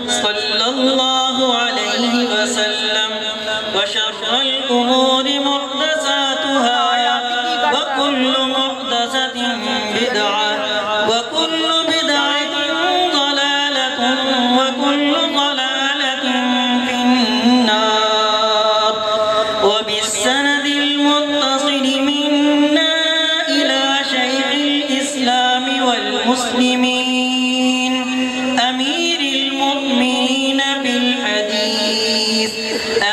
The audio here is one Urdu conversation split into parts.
صلى الله عليه وسلم وشر الأمور محدثاتها وكل محدثة بدعة وكل بدعة ضلالة وكل ضلالة في النار وبالسند المتصل منا إلى شيخ الإسلام والمسلمين أمير المؤمنين بالحديث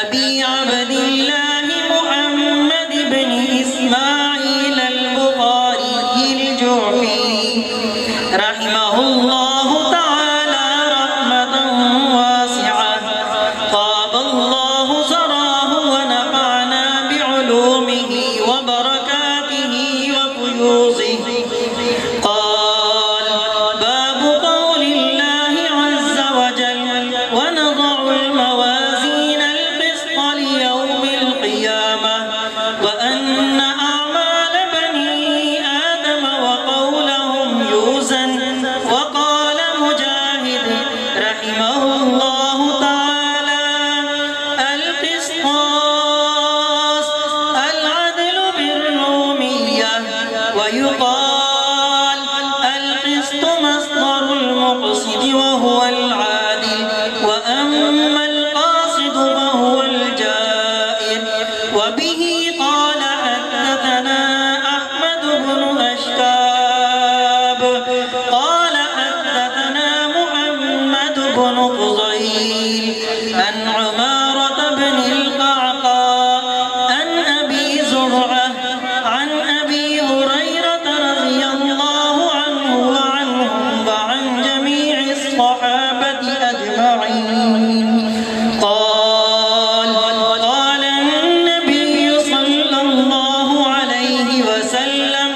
أبي عبد الله محمد بن إسماعيل البخاري الجعفي رحمه الله تعالى رحمة واسعة طاب الله ثراه ونفعنا بعلومه وبركاته وفيوضه قال باب قول الله عز وجل ونضع الموازين القسط ليوم القيامة وأن أعمال بني آدم وقولهم يوزن وقال مجاهد رحمه الله تعالى القسطاس العدل بالرومية ويقال القسط مصدر المقسط وهو العادل وأما القاصد فهو الجائر وبه قال حدثنا أحمد بن أشكاب قال حدثنا محمد بن فضيل عن عمارة بن القعقاع عن أبي زرعة عن أبي هريرة رضي الله عنه وعنهم وعن جميع الصحابة أجمعين قال قال النبي صلى الله عليه وسلم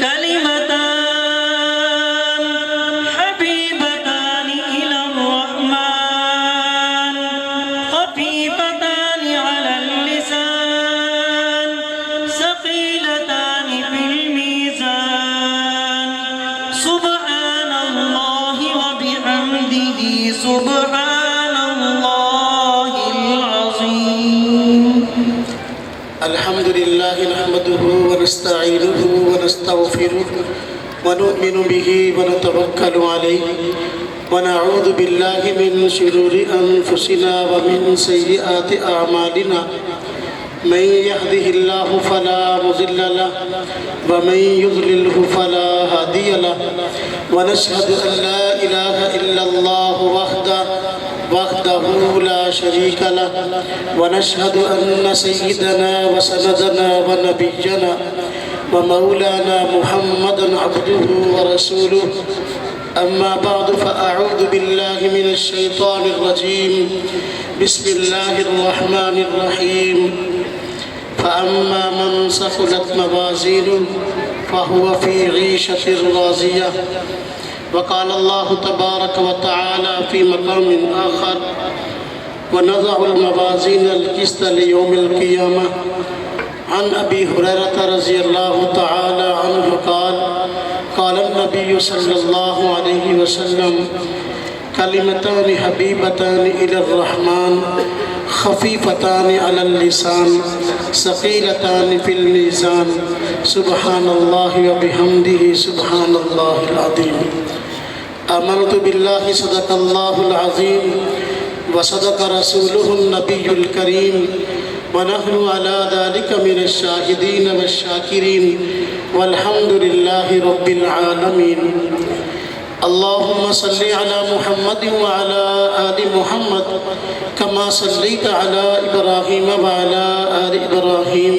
كلمتان حبيبتان إلى الرحمن خفيفتان على اللسان ثقيلتان في الميزان سبحان الله وبحمده سبحان الله العظيم الحمد لله نحمده ونستعينه ونستغفره ونؤمن به ونتوكل عليه ونعوذ بالله من شرور أنفسنا ومن سيئات أعمالنا من يهده الله فلا مضل له ومن يضلله فلا هادي له ونشهد أن لا إله إلا الله وحده لا شريك له ونشهد أن سيدنا وسندنا ونبينا ومولانا محمدا عبده ورسوله أما بعد فأعوذ بالله من الشيطان الرجيم بسم الله الرحمن الرحيم فأما من ثقلت موازينه فهو في عيشة راضية وقال الله تبارك وتعالى في مقام آخر ونضع الموازين القسط ليوم القيامة عن أبي هريرة رضي الله تعالى عنه قال قال النبي صلى الله عليه وسلم كلمتان حبيبتان إلى الرحمن خفيفتان على اللسان ثقيلتان في الميزان سبحان الله وبحمده سبحان الله العظيم آمنت بالله صدق الله العظيم وصدق رسوله النبي الكريم ونحن على ذلك من الشاهدين والشاكرين والحمد لله رب العالمين اللهم صل على محمد وعلى آل محمد كما صليت على إبراهيم وعلى آل إبراهيم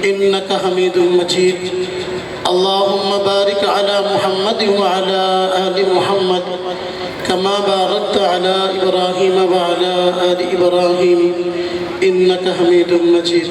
إنك حميد مجيد اللهم بارك على محمد وعلى آل محمد كما باركت على إبراهيم وعلى آل إبراهيم إنك حميد مجيد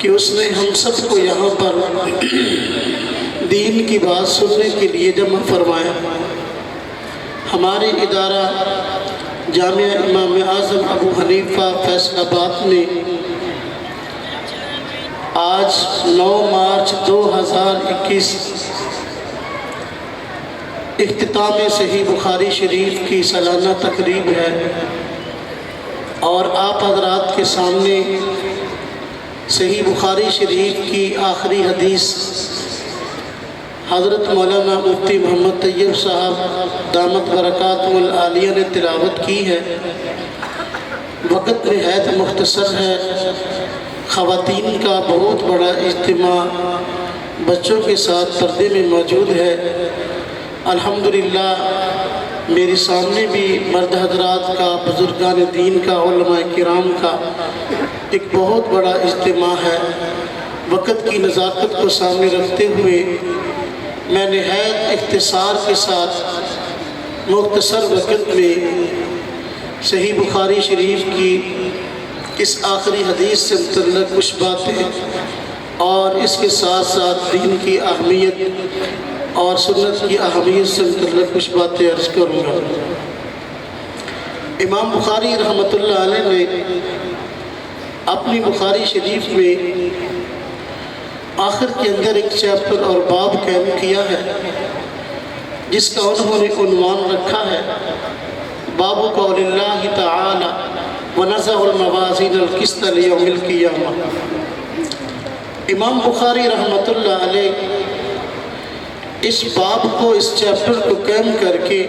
کہ اس نے ہم سب کو یہاں پر دین کی بات سننے کے لیے جمع فرمایا۔ ہمارے ادارہ جامعہ امام اعظم ابو حنیفہ فیصل آباد میں آج 9 مارچ 2021 اختتام صحیح بخاری شریف کی سالانہ تقریب ہے، اور آپ حضرات کے سامنے صحیح بخاری شریف کی آخری حدیث حضرت مولانا مفتی محمد طیب صاحب دامت برکاتہ العالیہ نے تلاوت کی ہے۔ وقت نہایت مختصر ہے، خواتین کا بہت بڑا اجتماع بچوں کے ساتھ پردے میں موجود ہے۔ الحمدللہ میرے سامنے بھی مرد حضرات کا، بزرگان دین کا، علماء کرام کا ایک بہت بڑا اجتماع ہے۔ وقت کی نزاکت کو سامنے رکھتے ہوئے میں نہایت اختصار کے ساتھ مختصر وقت میں صحیح بخاری شریف کی اس آخری حدیث سے متعلق کچھ باتیں اور اس کے ساتھ ساتھ دین کی اہمیت اور سنت کی اہمیت سے متعلق کچھ باتیں عرض کروں گا۔ امام بخاری رحمۃ اللہ علیہ نے اپنی بخاری شریف میں آخر کے اندر ایک چیپٹر اور باب قائم کیا ہے، جس کا انہوں نے عنوان رکھا ہے باب قول اللہ تعالی وَنَزَعُ الْمَوَازِينَ الْقِسْطَ لِيَوْمِ الْقِيَامَةِ۔ امام بخاری رحمۃ اللہ علیہ اس باب کو، اس چیپٹر کو قائم کر کے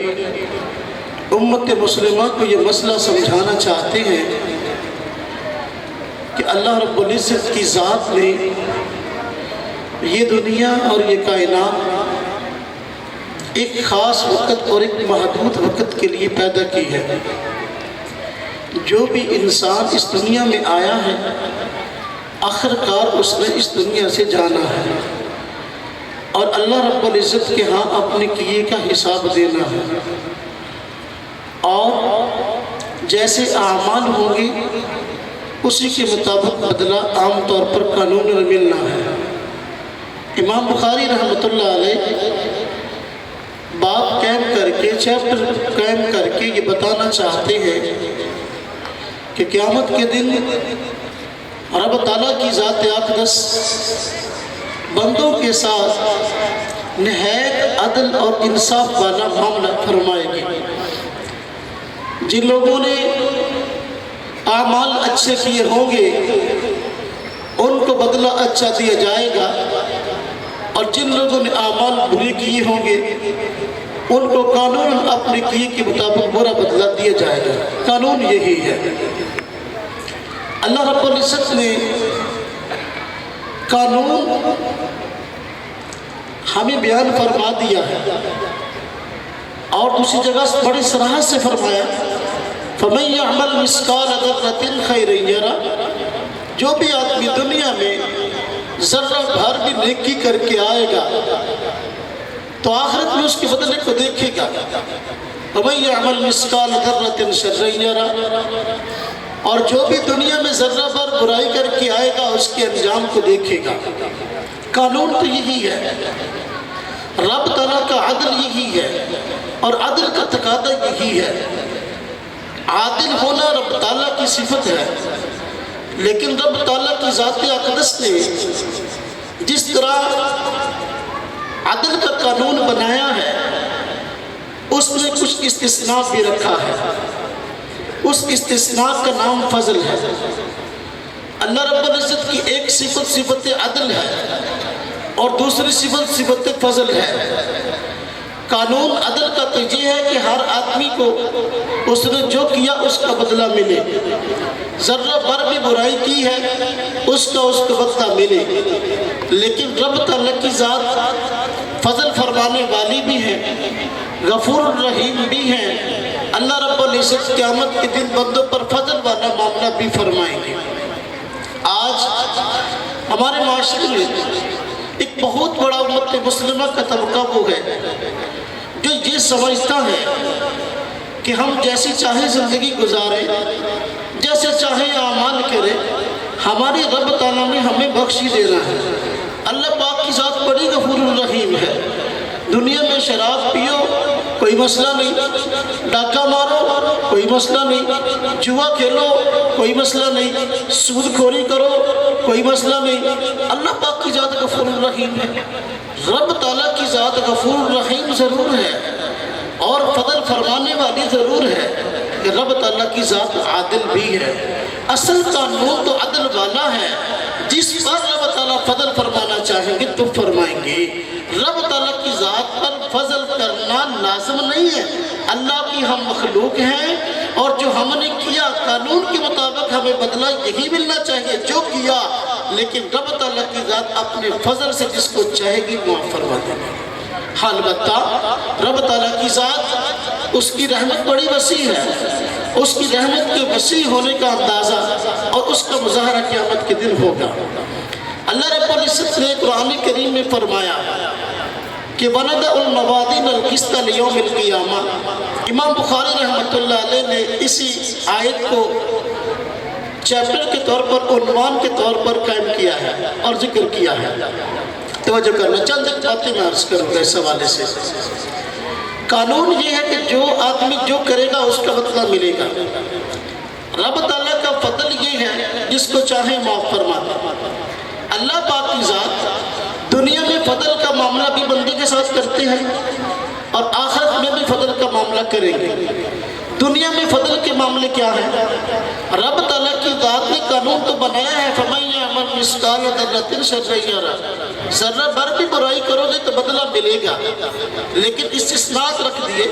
امت مسلمہ کو یہ مسئلہ سمجھانا چاہتے ہیں کہ اللہ رب العزت کی ذات نے یہ دنیا اور یہ کائنات ایک خاص وقت اور ایک محدود وقت کے لیے پیدا کی ہے۔ جو بھی انسان اس دنیا میں آیا ہے، آخرکار اس نے اس دنیا سے جانا ہے، اور اللہ رب العزت کے ہاں اپنے کیے کا حساب دینا ہے، اور جیسے اعمال ہوں گے اسی کے مطابق بدلہ عام طور پر قانون میں ملنا ہے۔ امام بخاری رحمۃ اللہ علیہ باب قائم کر کے، چیپٹر قائم کر کے یہ بتانا چاہتے ہیں کہ قیامت کے دن رب تعالیٰ کی ذات اقدس بندوں کے ساتھ نہایت عدل اور انصاف والا معاملہ فرمائے گی۔ جن لوگوں نے اعمال اچھے کیے ہوں گے ان کو بدلہ اچھا دیا جائے گا، اور جن لوگوں نے اعمال برے کیے ہوں گے ان کو قانون اپنے کیے کے مطابق برا بدلہ دیا جائے گا۔ قانون یہی ہے۔ اللہ رب العزت نے قانون ہمیں بیان فرما دیا ہے، اور دوسری جگہ بڑی صراحت سے فرمایا فَمَن يَعْمَلْ مِثْقَالَ ذَرَّةٍ خَيْرًا يَرَهُ۔ جو بھی آدمی دنیا میں ذرہ بھر بھی نیکی کر کے آئے گا تو آخرت میں اس کے بدلے کو دیکھے گا۔ وَمَن يَعْمَلْ مِثْقَالَ ذَرَّةٍ شَرًّا يَرَهُ۔ اور جو بھی دنیا میں ذرہ بھر برائی کر کے آئے گا اس کے انجام کو دیکھے گا۔ قانون تو یہی ہے، رب تعالیٰ کا عدل یہی ہے، اور عدل کا تقاضا یہی ہے۔ عادل ہونا رب تعالیٰ کی صفت ہے، لیکن رب تعالیٰ کی ذات اقدس نے جس طرح عدل کا قانون بنایا ہے اس نے کچھ استثناء بھی رکھا ہے۔ اس استثناء کا نام فضل ہے۔ اللہ رب العزت کی ایک صفت عدل ہے، اور دوسری صفت فضل ہے۔ قانون عدل کا تو یہ ہے کہ ہر آدمی کو اس نے جو کیا اس کا بدلہ ملے، ذرہ بھر بھی برائی کی ہے اس کا بدلہ ملے۔ لیکن رب تعالیٰ کی ذات فضل فرمانے والی بھی ہے، غفور الرحیم بھی ہے۔ اللہ رب العزت قیامت کے دن بندوں پر فضل والا معاملہ بھی فرمائیں گے۔ آج ہمارے معاشرے میں ایک بہت بڑا امت مسلمہ کا طبقہ وہ ہے جو یہ سمجھتا ہے کہ ہم جیسی چاہے زندگی گزاریں، جیسے چاہے اعمال کریں، ہماری رب تعالیٰ نے ہمیں بخشی دینا ہے۔ اللہ پاک کی ذات بڑی غفور الرحیم ہے۔ دنیا میں شراب پیو کوئی مسئلہ نہیں، ڈاکہ مارو کوئی مسئلہ نہیں، جوا کھیلو کوئی مسئلہ نہیں، سود خوری کرو کوئی مسئلہ نہیں، اللہ پاک کی ذات غفور الرحیم ہے۔ رب تعالیٰ کی ذات غفور الرحیم ضرور ہے اور فضل فرمانے والی ضرور ہے کہ رب تعالیٰ کی ذات عادل بھی ہے۔ اصل قانون تو عدل والا ہے، جس پر رب تعالیٰ فضل فرمانا چاہیں گے تو فرمائیں گے۔ رب تعالیٰ کی ذات پر فضل کرنا لازم نہیں ہے۔ اللہ کی ہم مخلوق ہیں اور جو ہم نے کیا قانون کے مطابق ہمیں بدلہ یہی ملنا چاہیے جو کیا، لیکن رب تعالیٰ کی ذات اپنے فضل سے جس کو چاہے گی معاف فرما دے گی۔ حال البتہ رب تعالیٰ کی ذات، اس کی رحمت بڑی وسیع ہے، اس کی رحمت کے وسیع ہونے کا اندازہ اور اس کا مظاہرہ قیامت کے دن ہوگا۔ اللہ رب العزت نے قرآن کریم میں فرمایا کہ وَنَدَعُ الْمَوَازِينَ الْقِسْطَ لِيَوْمِ الْقِيَامَةِ۔ امام بخاری رحمۃ اللہ علیہ نے اسی آیت کو چیپٹر کے طور پر، عنوان کے طور پر قائم کیا ہے اور ذکر کیا ہے۔ توجہ کرنا، چند باتیں میں عرض کروں گا اس حوالے سے۔ قانون یہ ہے کہ جو آدمی جو کرے گا اس کا بدلہ ملے گا۔ رب تعالیٰ کا فضل یہ ہے جس کو چاہے معاف فرما دے۔ اللہ پاک کی ذات دنیا میں فضل کا معاملہ بھی بندے کے ساتھ کرتے ہیں اور آخرت میں بھی فضل کا معاملہ کریں گے۔ دنیا میں فضل کے معاملے کیا ہیں؟ رب تعالیٰ کی ذات نے قانون تو بنایا ہے، فَمَن يَعْمَلْ مِثْقَالَ ذَرَّةٍ شَرًّا يَرَهُ، ذرہ بھر بھی برائی کرو گے تو بدلہ ملے گا، لیکن استثناء رکھ دیے۔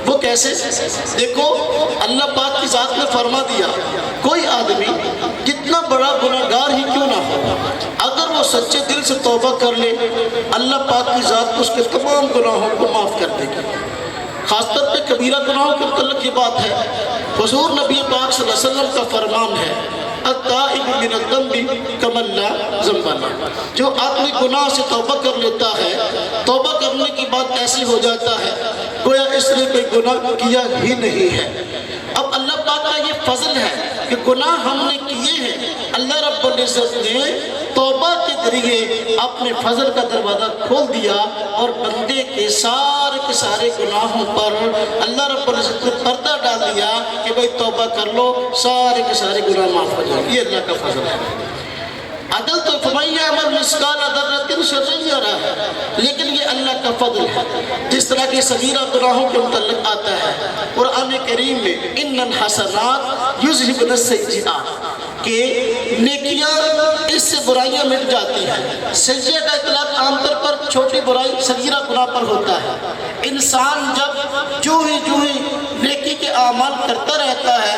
وہ کیسے؟ دیکھو اللہ پاک کی ذات نے فرما دیا کوئی آدمی کتنا بڑا گناہگار ہی کیوں نہ ہو، اگر وہ سچے دل سے توبہ کر لے اللہ پاک کی ذات اس کے تمام گناہوں کو معاف کر دے گی۔ خاص طور پہ کبیرہ گناہوں کے متعلق یہ بات ہے، حضور نبی پاک صلی اللہ علیہ وسلم کا فرمان ہے التائب من الذنب کمن لا ذنب لہ، جو آدمی گناہ سے توبہ کر لیتا ہے، توبہ کرنے کی بات ایسی ہو جاتا ہے گویا اس نے کوئی گناہ کیا ہی نہیں ہے۔ اب اللہ پاک کا یہ فضل ہے کہ گناہ ہم نے کیے ہیں، اللہ رب العزت نے توبہ کے ذریعے اپنے فضل کا دروازہ کھول دیا اور بندے کے سارے گناہوں پر اللہ رب العزت نے پردہ ڈال دیا کہ بھئی توبہ کر لو، سارے کے سارے گناہ معاف ہو جائیں۔ یہ اللہ کا فضل ہے۔ عدل تو فَمَن يَعْمَلْ مِثْقَالَ ذَرَّةٍ شَرًّا يَرَهُ، لیکن یہ اللہ کا فضل ہے۔ جس طرح کے صغیرہ گناہوں کے متعلق آتا ہے قرآن کریم میں اِنَّ الْحَسَنَاتِ يُذْهِبْنَ السَّيِّئَاتِ، کہ نیکیاں اس سے برائیاں مٹ جاتی ہیں۔ سجدے کا اطلاق عام طور پر چھوٹی برائی صغیرہ گناہ پر ہوتا ہے۔ انسان جب جو ہی نیکی کے اعمال کرتا رہتا ہے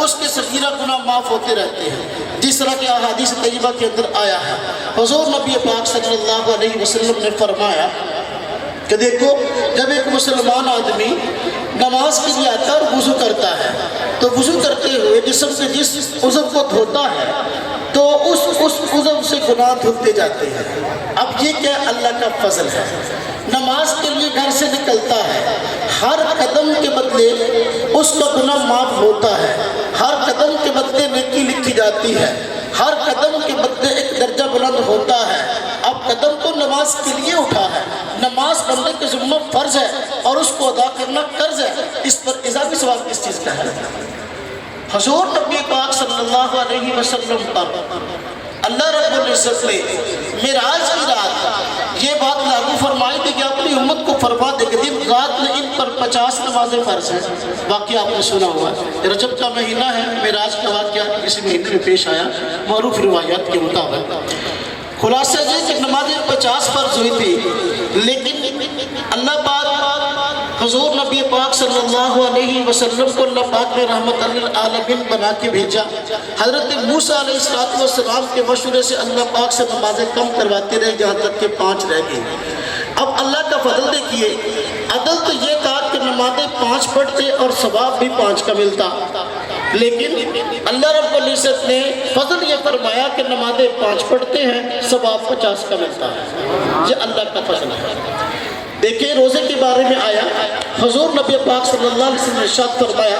اس کے صغیرہ گناہ معاف ہوتے رہتے ہیں، جس طرح کہ احادیث طیبہ کے اندر آیا ہے۔ حضور نبی پاک صلی اللہ علیہ وسلم نے فرمایا کہ دیکھو جب ایک مسلمان آدمی نماز کے لیے آتا ہے اور وضو کرتا ہے تو وضو کرتے ہوئے جسم سے جس عضو کو دھوتا ہے تو اس عضو سے گناہ دھلتے جاتے ہیں۔ اب یہ کیا اللہ کا فضل ہے؟ نماز کے لیے گھر سے نکلتا ہے، ہر قدم کے بدلے اس کا گناہ معاف ہوتا ہے، ہر قدم کے بدلے نیکی لکھی جاتی ہے، ہر قدم کے بدلے ایک درجہ بلند ہوتا ہے۔ اب قدم تو نماز کے لیے اٹھا ہے، نماز بندے کے ذمہ فرض ہے اور اس کو ادا کرنا قرض ہے، اس پر اضافی ثواب کس چیز کا ہے؟ حضور نبی پاک صلی اللہ علیہ وسلم پر اللہ رب العزت نے معراج کی رات یہ بات لاگو فرمائی تھی کہ اپنی امت کو فرما دے کہ دن رات میں ان پر 50 نمازیں فرض ہیں۔ واقعہ آپ نے سنا ہوا ہے، رجب کا مہینہ ہے، معراج کا واقعہ اسی مہینے میں پیش آیا معروف روایات کے مطابق۔ خلاصہ یہ کہ نمازیں 50 فرض ہوئی تھی، لیکن اللہ پاک حضور نبی پاک صلی اللہ علیہ وسلم کو اللہ پاک نے رحمت للعالمین بنا کے بھیجا۔ حضرت موسیٰ علیہ السلام کے مشورے سے اللہ پاک سے نمازیں کم کرواتے رہے جہاں تک کہ 5 رہ گئی۔ اب اللہ کا فضل دیکھیے، عدل تو یہ تھا کہ نمازیں 5 پڑھتے اور ثواب بھی 5 کا ملتا، لیکن اللہ رب العزت نے فضل یہ فرمایا کہ نمازیں 5 پڑھتے ہیں ثواب 50 کا ملتا ہے۔ یہ اللہ کا فضل ہے۔ دیکھیں روزے کے بارے میں آیا، حضور نبی پاک صلی اللہ علیہ وسلم نے ارشاد فرمایا،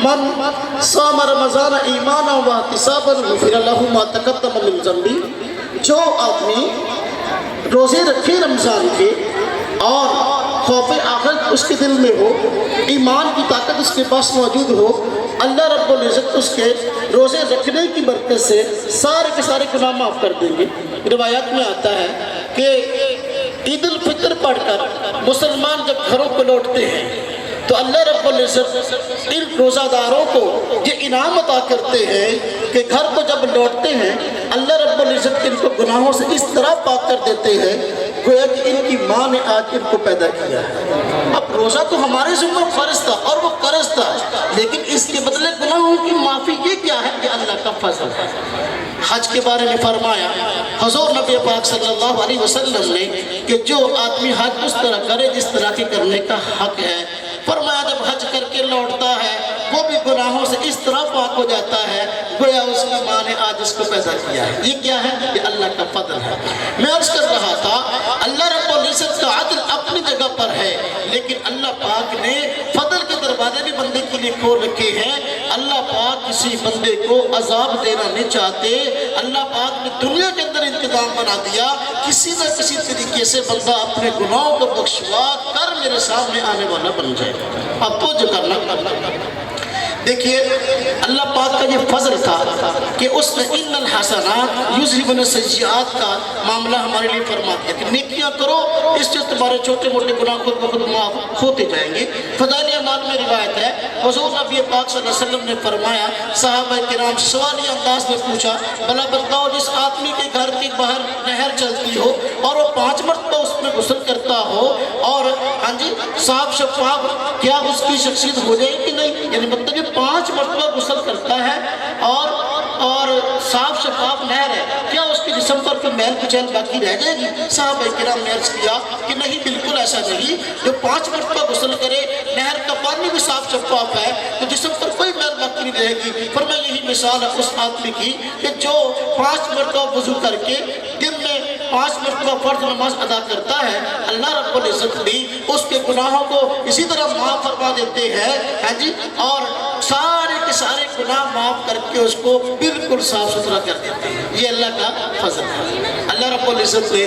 من صام رمضان ایمانا و احتسابا غفر له ما تقدم من ذنبی، جو آدمی روزے رکھے رمضان کے اور خوف آخرت اس کے دل میں ہو، ایمان کی طاقت اس کے پاس موجود ہو، اللہ رب العزت اس کے روزے رکھنے کی برکت سے سارے کے سارے گناہ معاف کر دیں گے۔ روایات میں آتا ہے کہ عید الفطر پڑھ کر مسلمان جب گھروں کو لوٹتے ہیں تو اللہ رب العزت ان روزہ داروں کو یہ انعام عطا کرتے ہیں کہ گھر کو جب لوٹتے ہیں اللہ رب العزت ان کو گناہوں سے اس طرح پاک کر دیتے ہیں گویا کہ ان کی ماں نے آج ان کو پیدا کیا ہے۔ اب روزہ تو ہمارے ذمہ فرض تھا اور وہ قرض تھا، لیکن اس کے بدلے گناہوں کی معافی یہ کیا ہے کہ اللہ کا فضل ہے۔ حج کے بارے میں فرمایا حضور نبی پاک صلی اللہ علیہ وسلم نے کہ جو آدمی حج اس طرح کرے جس طرح کے کرنے کا حق ہے، فرمایا جب حج کر کے لوٹتا ہے وہ بھی گناہوں سے اس طرح پاک ہو جاتا ہے گویا اس کی ماں نے آج اس کو پیدا کیا ہے۔ یہ کیا ہے؟ یہ اللہ کا فضل ہے۔ میں عرض کر رہا تھا اللہ رب العزت کا عدل اپنی جگہ پر ہے، لیکن اللہ پاک نے فضل کے دروازے بھی بندے کے لیے کھول رکھے ہیں۔ اللہ پاک کسی بندے کو عذاب دینا نہیں چاہتے، اللہ پاک نے دنیا کے اندر انتظام بنا دیا، کسی نہ کسی طریقے سے بندہ اپنے گناہوں کو بخشوا کر میرے سامنے آنے والا بن جائے۔ اب تو جو کرنا دیکھیے اللہ پاک کا یہ فضل تھا کہ اس نے ان الحسنات یذہبن السیئات کا معاملہ ہمارے لیے فرما دیا کہ نیکیاں کرو، اس سے تمہارے چھوٹے موٹے گناہ خود بخود معاف ہوتے جائیں گے۔ فضائل اعمال میں روایت ہے حضور نبی پاک صلی اللہ علیہ وسلم نے فرمایا، صحابہ کرام سوالی انداز میں پوچھا، بھلا بتاؤ جس آدمی کے گھر کے باہر نہر چلتی ہو اور وہ 5 مرتبہ اس میں غسل کرتا ہو اور صاف شفاف، کیا اس کی شخصیت ہو جائے کہ نہیں؟ یعنی مطلب یہ 5 مرتبہ غسل کرتا ہے اور صاف شفاف نہر ہے، کیا اس کے جسم پر کوئی میل کچیل باقی رہ جائے گی؟ صحابہ کرام نے عرض کیا کہ نہیں، بالکل ایسا نہیں، جو 5 مرتبہ غسل کرے، نہر کا پانی بھی صاف شفاف ہے تو جسم پر کوئی میل باقی نہیں رہے گی۔ فرمایا یہی مثال ہے اس آدمی کی کہ جو 5 مرتبہ وضو کر کے دن میں 5 مرتبہ فرض نماز ادا کرتا ہے، اللہ رب العزت بھی اس کے گناہوں کو اسی طرح معاف فرما دیتے ہیں اور سارے کے سارے گناہ معاف کر کے اس کو بالکل صاف ستھرا کر دیتے ہیں۔ یہ اللہ کا فضل ہے۔ اللہ رب العزت نے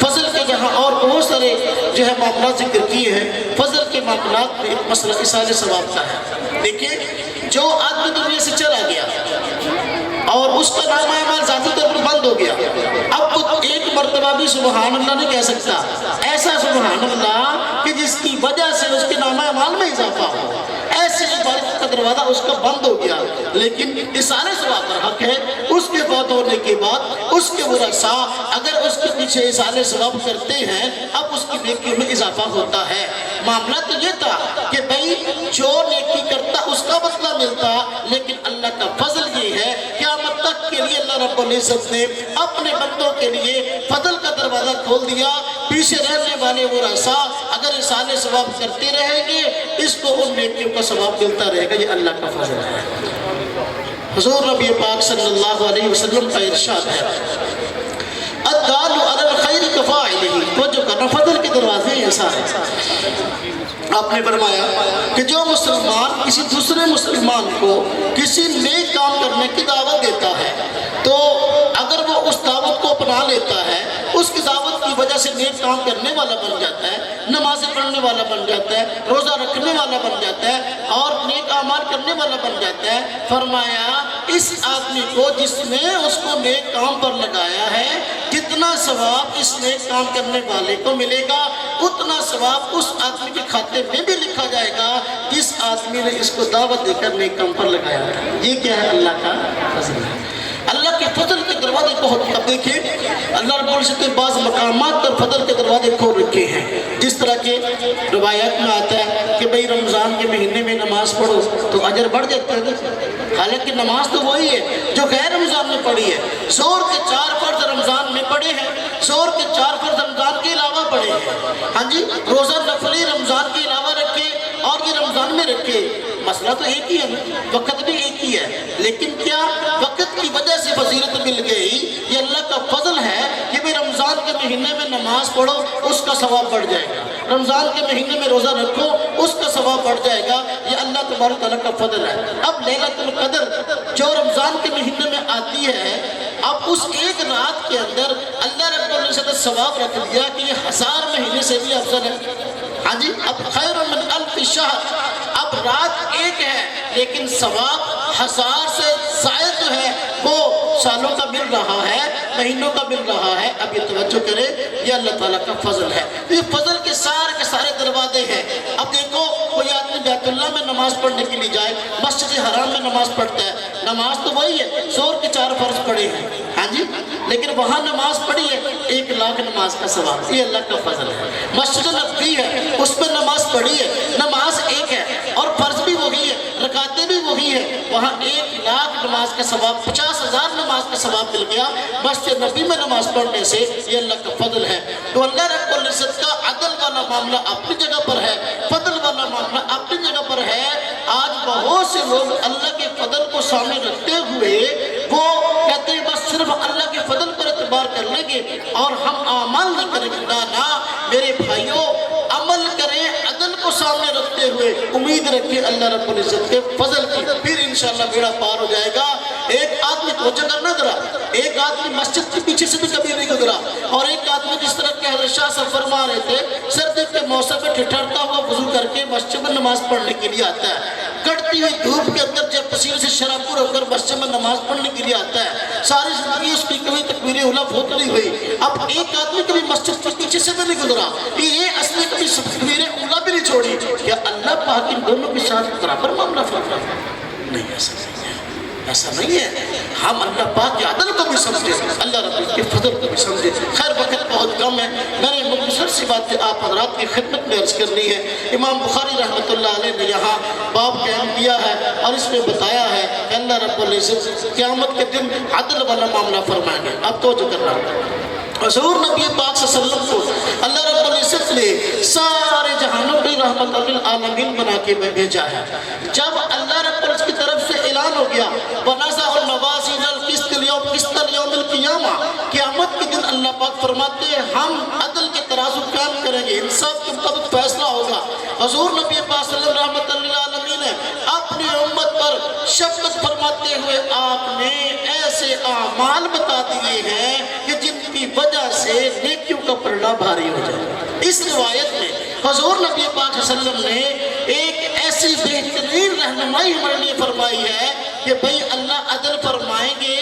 فضل کے جہاں اور بہت سارے جو ہے معاملات ذکر کیے ہیں، فضل کے معاملات میں ایک مسئلہ اصال ثواب کا ہے۔ دیکھیں جو آدمی دنیا سے چلا گیا اور اس کا نام اعمال ذاتی طور پر بند ہو گیا، اب وہ ایک مرتبہ بھی سبحان اللہ نہیں کہہ سکتا، ایسا سبحان اللہ کہ جس کی وجہ سے اس کے نام اعمال میں اضافہ ہو، ایسی عبادت کا دروازہ اس کا بند ہو گیا۔ لیکن اصال ثواب پر حق ہے، اس کے فوت ہونے کے بعد اس کے ورثاء اگر اس کے پیچھے اصال ثواب کرتے ہیں اب اس کی نیکی میں اضافہ ہوتا ہے۔ معاملہ تو یہ تھا کہ بھئی جو نیکی کرتا اس کا بدلہ ملتا، لیکن اللہ کا فضل یہ ہے قیامت تک کے لیے اللہ رب العزت نے اپنے بندوں کے لیے فضل کا دروازہ کھول دیا۔ پیچھے رہنے والے ورثاء اگر اصال ثواب کرتے رہیں گے اس کو ان نیکیوں کا ثواب ملتا رہے گا۔ یہ اللہ کا فضل ہے۔ حضور نبی پاک صلی اللہ علیہ وسلم کا ارشاد ہے، الدال علی الخیر کفاعلہ، وہ جو کرنا فضل کے دروازے ایسا ہے۔ آپ نے فرمایا کہ جو مسلمان کسی دوسرے مسلمان کو کسی نیک کام کرنے کی دعوت دیتا ہے تو اگر وہ اس دعوت کو اپنا لیتا ہے، اس کی دعوت کی وجہ سے نیک کام کرنے والا بن جاتا ہے، نمازیں پڑھنے والا بن جاتا ہے، روزہ رکھنے والا بن جاتا ہے اور نیک اعمال کرنے والا بن جاتا ہے، فرمایا اس آدمی کو جس نے اس کو نیک کام پر لگایا ہے جتنا ثواب اس نیک کام کرنے والے کو ملے گا اتنا ثواب اس آدمی کے کھاتے میں بھی لکھا جائے گا جس آدمی نے اس کو دعوت دے کر نیک کام پر لگایا ہے۔ یہ کیا ہے؟ اللہ کا فضل ہے۔ اللہ کے فضل کے دروازے بہت، اب دیکھیں اللہ رب العزت نے بعض مقامات پر فضل کے دروازے کھول رکھے ہیں، جس طرح کے روایات میں آتا ہے کہ بھئی رمضان کے مہینے میں نماز پڑھو تو اجر بڑھ جاتا ہے۔ حالانکہ نماز تو وہی ہے جو غیر رمضان میں پڑھی ہے، ظہر کے 4 فرض رمضان میں پڑھے ہیں، ظہر کے 4 فرض رمضان کے علاوہ پڑھے ہیں، روزہ نفلی رمضان کے علاوہ رکھے اور یہ رمضان میں رکھے، مسئلہ تو ایک ہی ہے، وقت بھی ایک ہی ہے، لیکن کیا وقت کی وجہ سے فضیلت مل گئی؟ یہ اللہ کا فضل ہے کہ بھی رمضان کے مہینے میں نماز پڑھو اس کا ثواب بڑھ جائے گا، رمضان کے مہینے میں روزہ رکھو، اس کا ثواب بڑھ جائے گا۔ یہ اللہ تبارک تعالیٰ کا فضل ہے۔ اب لیلۃ القدر جو رمضان کے مہینے میں آتی ہے، اب اس ایک رات کے اندر اللہ رب العزت نے ثواب رکھ دیا کہ یہ 1000 مہینے سے بھی افضل ہے۔ ہاں جی، اب خیر من الف شہر، اب رات ایک ہے لیکن ثواب 1000 سے زائد جو ہے وہ سالوں کا مل رہا ہے، مہینوں کا مل رہا ہے۔ اب یہ توجہ کرے، یہ اللہ تعالیٰ کا فضل ہے۔ یہ فضل کے سارے دروازے ہیں۔ اب دیکھو، کوئی آدمی بیت اللہ میں نماز پڑھنے کے لیے جائے، مسجد حرام میں نماز پڑھتا ہے، نماز تو وہی ہے، زور کے 4 فرض پڑھے ہیں، ہاں جی، لیکن وہاں نماز پڑھی ہے 1,00,000 نماز کا ثواب۔ یہ اللہ کا فضل ہے۔ مسجد نبوی ہے، اس میں نماز پڑھی ہے، نماز ایک ہے اور فرض بھی وہی ہے، رکعتیں بھی وہی ہے، وہاں 1,00,000 نماز کا ثواب، 50,000 نماز کا ثواب مل گیا مسجد نبی میں نماز پڑھنے سے۔ یہ اللہ کا فضل ہے۔ تو اللہ رب العزت کا عدل والا معاملہ اپنی جگہ پر ہے، فضل والا معاملہ اپنی جگہ پر ہے۔ آج بہت سے لوگ اللہ کے فضل کو سامنے رکھتے ہوئے وہ کہتے ہیں بس صرف اللہ کے فضل پر اعتبار کر لیں گے اور ہم اعمال نہیں کریں گے۔ نہ میرے بھائیوں، عمل کریں عدل کو سامنے رکھتے ہوئے، امید رکھیں اللہ رب العزت کے فضل کی، پھر انشاءاللہ بیڑا پار ہو جائے گا۔ ایک آدمی توجہ کرنا ذرا، ایک آدمی مسجد کے پیچھے سے بھی کبھی نہیں گزرا، اور ایک آدمی جس طرح کہ حضرت شاہ صاحب فرما رہے تھے، سردی کے موسم میں ٹھٹھرتا ہوا وضو کر کے مسجد میں نماز پڑھنے کے لیے آتا ہے، کڑتی ہوئی دھوپ کے اندر جب پسینے سے شرابور ہو کر مسجد میں نماز پڑھنے کے لیے آتا ہے، ساری زندگی اس کی کبھی تکبیر اولیٰ بہت نہیں ہوئی۔ اب ایک آدمی کبھی مسجد کے پیچھے سے بھی نہیں گزرا، یہ اصلی کبھی تکبیر اولیٰ بھی نہیں چھوڑی، کیا اللہ پاک ان دونوں کے ساتھ برابر معاملہ فرما نہیں؟ ایسا نہیں ہے، ایسا نہیں ہے۔ ہم اللہ پاک کے عدل کو بھی سمجھے، اللہ رب کے فضل کو بھی سمجھے۔ خیر وقت بہت کم ہے، میں نے مختصر سی باتیں آپ حضرات کی خدمت میں عرض کرنی ہے۔ امام بخاری رحمۃ اللہ علیہ نے یہاں باب قائم کیا ہے اور اس میں بتایا ہے کہ اللہ رب العزت قیامت کے دن عدل والا معاملہ فرمائیں گے۔ اب توجہ کرنا، حضور نبی پاک صلی اللہ علیہ وسلم کو اللہ رب العزت نے سارے جہانوں کی رحمت للعالمین بنا کے بھیجا ہے۔ جب اللہ رب العزت کی طرف سے اعلان ہو گیا وَنَزَعُ الْمَوَازِينَ الْقِسْطَ الْيَوْمِ الْقِيَامَةِ، قیامت کے دن اللہ پاک فرماتے ہیں ہم عدل کے ترازو قائم کریں گے، انصاف کے مطابق فیصلہ ہوگا۔ حضور نبی پاک صلی اللہ علیہ وسلم رحمت للعالمین نے اپنی امت پر شفقت فرماتے ہوئے آپ نے ایسے اعمال بتا دیے ہیں کہ جن کی وجہ سے نیکیوں کا پلڑا بھاری ہو جائے۔ اس روایت میں حضور نبی پاک صلی اللہ علیہ وسلم نے ایک ایسی بہترین رہنمائی ہمارے لیے فرمائی ہے کہ بھئی اللہ عدل فرمائیں گے،